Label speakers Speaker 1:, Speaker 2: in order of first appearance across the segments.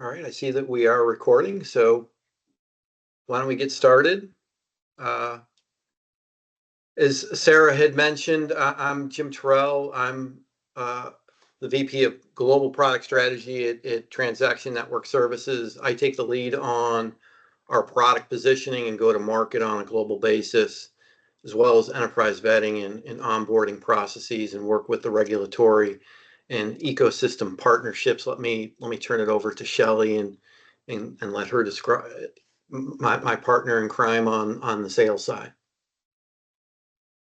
Speaker 1: All right, I see that we are recording, so why don't we get started? As Sarah had mentioned, I'm Jim Tyrrell. I'm the VP of Global Product Strategy at Transaction Network Services. I take the lead on our product positioning and go to market on a global basis, as well as enterprise vetting and onboarding processes, and work with the regulatory and ecosystem partnerships. Let me turn it over to Shelley and let her describe my partner in crime on the sales side.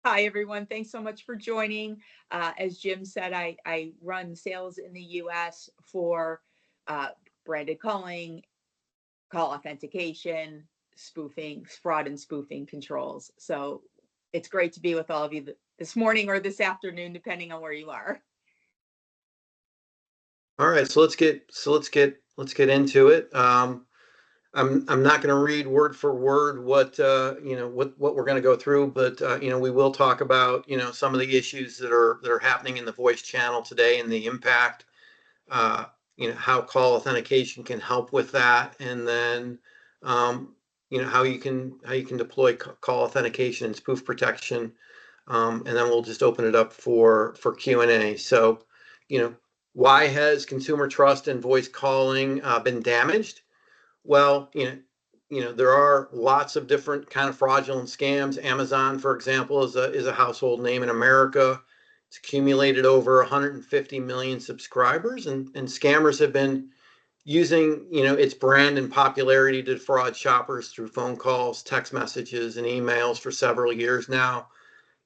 Speaker 2: Hi, everyone. Thanks so much for joining. As Jim said, I run sales in the U.S. for branded calling, call authentication, spoofing, fraud and spoofing controls. So it's great to be with all of you this morning or this afternoon, depending on where you are.
Speaker 1: All right, so let's get into it. I'm not going to read word for word what what we're going to go through, but we will talk about some of the issues that are happening in the voice channel today and the impact, how call authentication can help with that, and then how you can deploy call authentication and spoof protection, and then we'll just open it up for Q&A. So, why has consumer trust in voice calling been damaged? Well, there are lots of different kind of fraudulent scams. Amazon, for example, is a household name in America. It's accumulated over 150 million subscribers, and scammers have been using its brand and popularity to defraud shoppers through phone calls, text messages, and emails for several years now.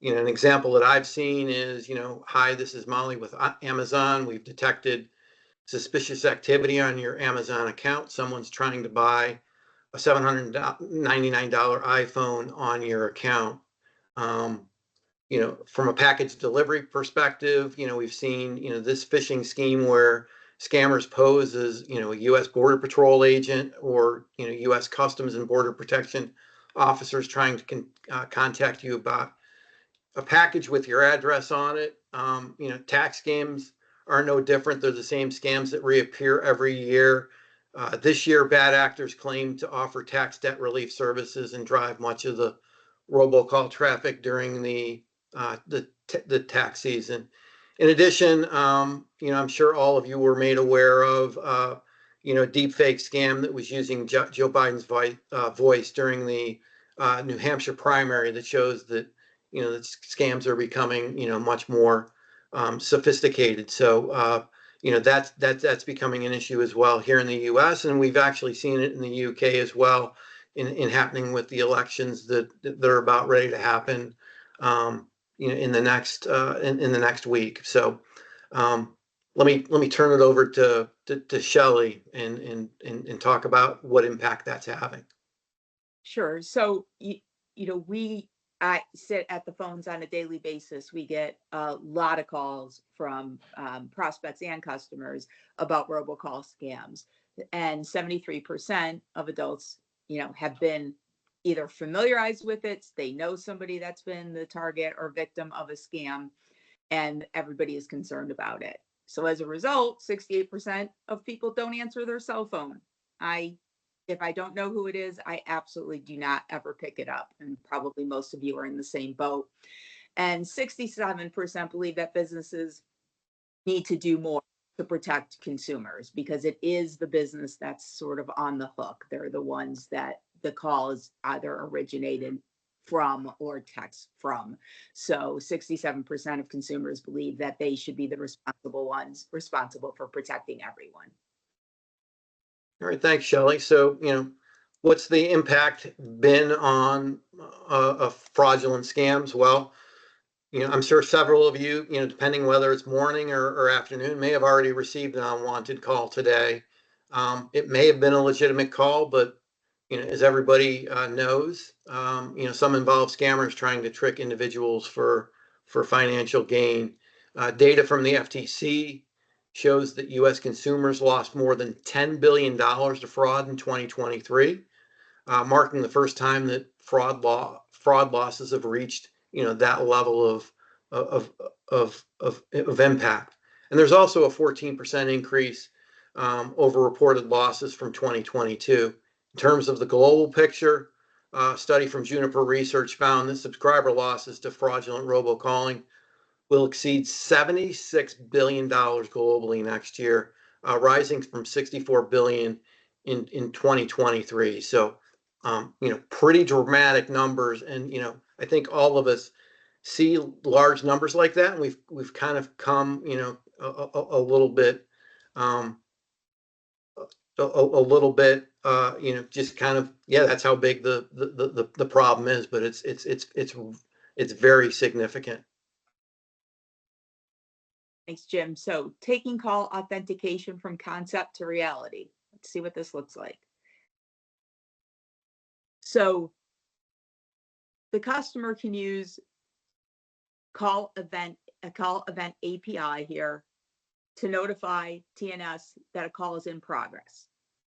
Speaker 1: An example that I've seen is, hi, this is Molly with Amazon. We've detected suspicious activity on your Amazon account. Someone's trying to buy a $799 iPhone on your account. From a package delivery perspective, we've seen, this phishing scheme where scammers pose as, a U.S. Border Patrol agent or, U.S. Customs and Border Protection officers trying to contact you about a package with your address on it. Tax scams are no different. They're the same scams that reappear every year. This year, bad actors claim to offer tax debt relief services and drive much of the robocall traffic during the tax season. In addition, I'm sure all of you were made aware of deep fake scam that was using Joe Biden's voice during the New Hampshire primary that shows that that scams are becoming much more sophisticated. So that's becoming an issue as well here in the U.S., and we've actually seen it in the U.K. as well in happening with the elections that are about ready to happen in the next week. So let me turn it over to Shelley and talk about what impact that's having.
Speaker 2: Sure. So I sit at the phones on a daily basis. We get a lot of calls from prospects and customers about robocall scams, and 73% of adults, have been either familiarized with it. They know somebody that's been the target or victim of a scam, and everybody is concerned about it. So as a result, 68% of people don't answer their cell phone. If I don't know who it is, I absolutely do not ever pick it up. And probably most of you are in the same boat. And 67% believe that businesses need to do more to protect consumers, because it is the business that's sort of on the hook. They're the ones that the call is either originated from or text from. So 67% of consumers believe that they should be the responsible ones responsible for protecting everyone.
Speaker 1: All right, thanks, Shelley. So, what's the impact been on fraudulent scams? Well, I'm sure several of you, depending whether it's morning or afternoon, may have already received an unwanted call today. It may have been a legitimate call, but as everybody knows, some involve scammers trying to trick individuals for financial gain. Data from the FTC shows that U.S. consumers lost more than $10 billion to fraud in 2023, marking the first time that fraud losses have reached that level of impact. And there's also a 14% increase over reported losses from 2022. In terms of the global picture, a study from Juniper Research found that subscriber losses to fraudulent robocalling will exceed $76 billion globally next year, rising from $64 billion in 2023. So, pretty dramatic numbers. And, I think all of us see large numbers like that, and we've kind of come, a little bit, just kind of, yeah, that's how big the problem is, but it's very significant.
Speaker 2: Thanks, Jim. So taking call authentication from concept to reality. Let's see what this looks like. So the customer can use a call event API here to notify TNS that a call is in progress.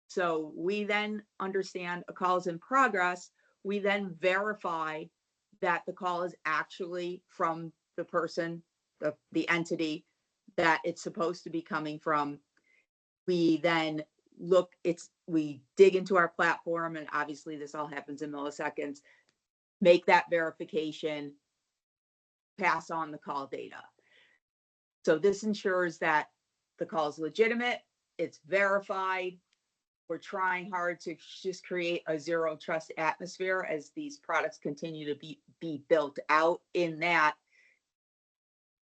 Speaker 2: So we then understand a call is in progress. We then verify that the call is actually from the person, the entity that it's supposed to be coming from. We then we dig into our platform, and obviously this all happens in milliseconds, make that verification, pass on the call data. So this ensures that the call is legitimate, it's verified. We're trying hard to just create a zero trust atmosphere as these products continue to be built out, in that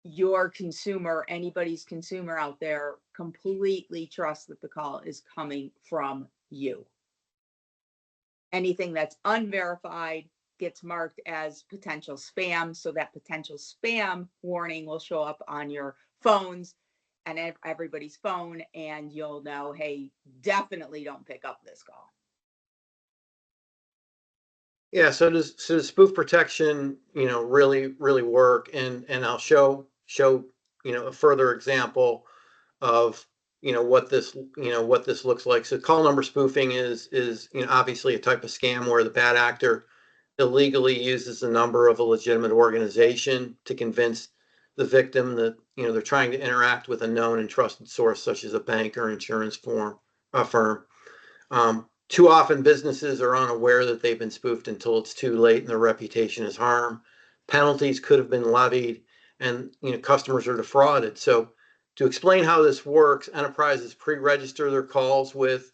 Speaker 2: your consumer, anybody's consumer out there, completely trusts that the call is coming from you. Anything that's unverified gets marked as potential spam, so that potential spam warning will show up on your phones and everybody's phone, and you'll know, hey, definitely don't pick up this call.
Speaker 1: Yeah, so does spoof protection, really work? And I'll show a further example of what this looks like. So call number spoofing is obviously a type of scam where the bad actor illegally uses the number of a legitimate organization to convince the victim that they're trying to interact with a known and trusted source, such as a bank or insurance firm. Too often businesses are unaware that they've been spoofed until it's too late and their reputation is harmed. Penalties could have been levied, and customers are defrauded. So to explain how this works, enterprises pre-register their calls with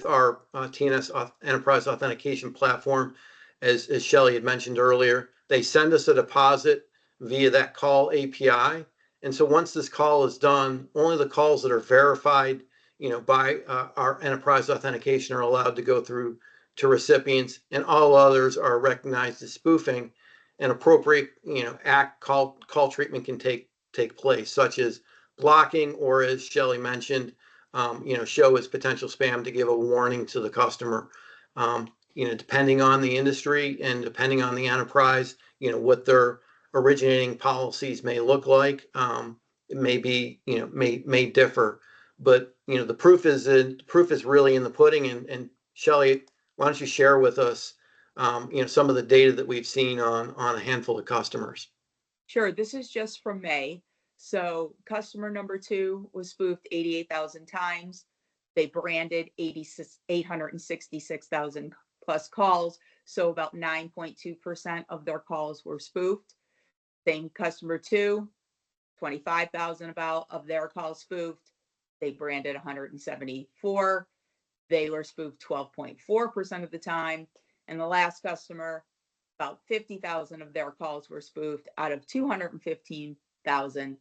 Speaker 1: our TNS Enterprise Authentication platform, as Shelley had mentioned earlier. They send us a deposit via that call API. And so once this call is done, only the calls that are verified by our enterprise authentication are allowed to go through to recipients, and all others are recognized as spoofing. And appropriate call treatment can take place, such as blocking, or as Shelley mentioned, show as potential spam to give a warning to the customer. Depending on the industry and depending on the enterprise, what their originating policies may look like, it may be, may differ. But the proof is really in the pudding. And Shelley, why don't you share with us some of the data that we've seen on a handful of customers?
Speaker 2: Sure. This is just from May. So customer number 2 was spoofed 88,000 times. They branded 866,000 plus calls. So about 9.2% of their calls were spoofed. Same customer 2, 25,000 about of their calls spoofed. They branded 174. They were spoofed 12.4% of the time. And the last customer, about 50,000 of their calls were spoofed out of 215,000,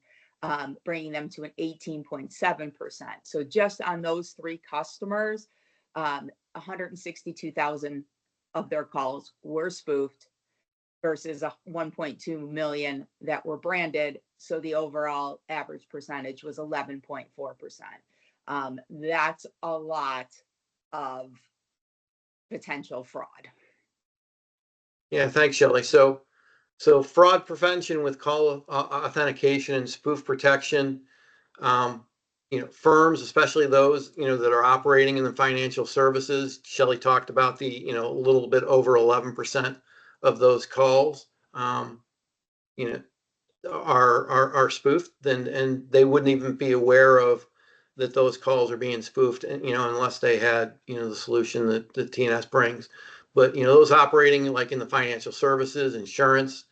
Speaker 2: bringing them to an 18.7%. So just on those 3 customers, 162,000 of their calls were spoofed versus 1.2 million that were branded. So the overall average percentage was 11.4%. That's a lot of potential fraud.
Speaker 1: Yeah, thanks, Shelley. So fraud prevention with call authentication and spoof protection, firms, especially those, that are operating in the financial services. Shelley talked about the, a little bit over 11% of those calls, are spoofed, and they wouldn't even be aware of that those calls are being spoofed, and unless they had the solution that the TNS brings. But those operating like in the financial services, insurance,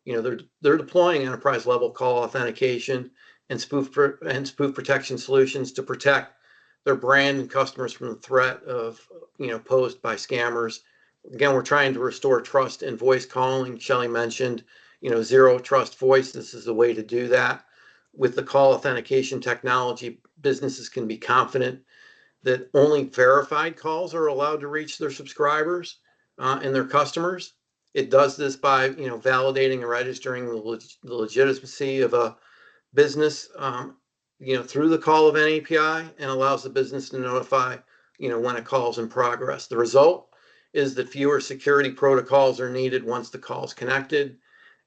Speaker 1: they're deploying enterprise level call authentication and spoof protection solutions to protect their brand and customers from the threat of posed by scammers. Again, we're trying to restore trust in voice calling. Shelley mentioned zero trust voice. This is the way to do that. With the call authentication technology, businesses can be confident that only verified calls are allowed to reach their subscribers and their customers. It does this by validating and registering the legitimacy of a business through the call of an API, and allows the business to notify when a call is in progress. The result is that fewer security protocols are needed once the call is connected,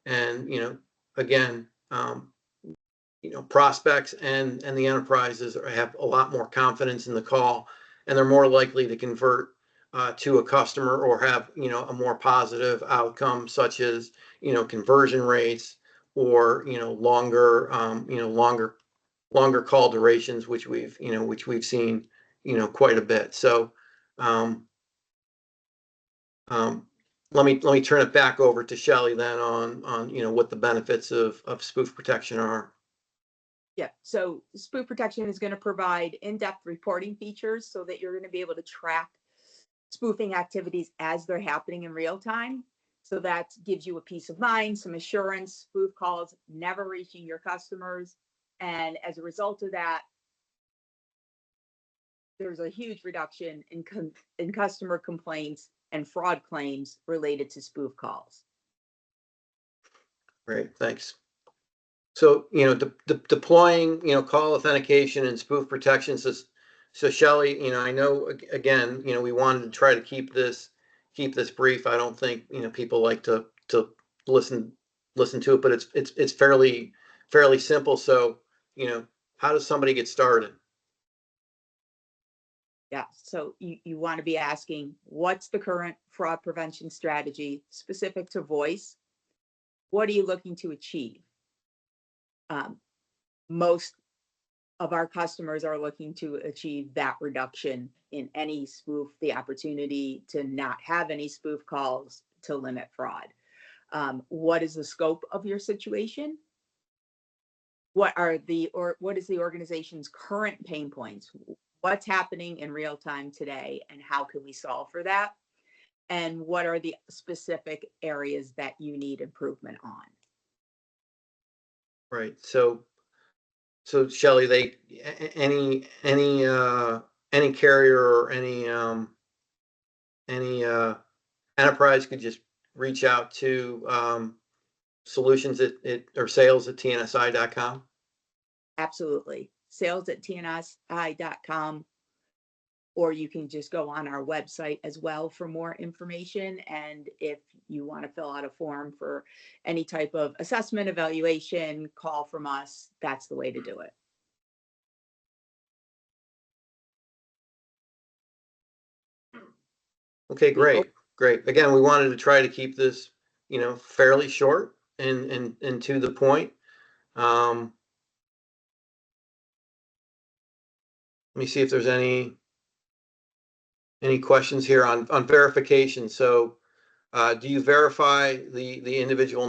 Speaker 1: and again, prospects and the enterprises have a lot more confidence in the call, and they're more likely to convert to a customer or have a more positive outcome, such as conversion rates or longer call durations, which we've seen quite a bit. So let me turn it back over to Shelley then on what the benefits of spoof protection are.
Speaker 2: Yeah, so spoof protection is going to provide in-depth reporting features so that you're going to be able to track spoofing activities as they're happening in real time. So that gives you a peace of mind, some assurance, spoof calls never reaching your customers. And as a result of that, there's a huge reduction in customer complaints and fraud claims related to spoof calls.
Speaker 1: Great, thanks. So, deploying, call authentication and spoof protection. So Shelley, I know, again, we wanted to try to keep this brief. I don't think, people like to listen to it, but it's fairly simple. So, how does somebody get started?
Speaker 2: Yeah, so you want to be asking, what's the current fraud prevention strategy specific to voice? What are you looking to achieve? Most of our customers are looking to achieve that reduction in any spoof, the opportunity to not have any spoof calls to limit fraud. What is the scope of your situation? What is the organization's current pain points? What's happening in real time today, and how can we solve for that? And what are the specific areas that you need improvement on?
Speaker 1: Right. So Shelley, any carrier or any enterprise could just reach out to solutions or sales at tnsi.com.
Speaker 2: Absolutely. Sales at tnsi.com, or you can just go on our website as well for more information. And if you want to fill out a form for any type of assessment, evaluation, call from us, that's the way to do it.
Speaker 1: Okay, great. Again, we wanted to try to keep this, fairly short and to the point. Let me see if there's any questions here on verification. So, do you verify the individual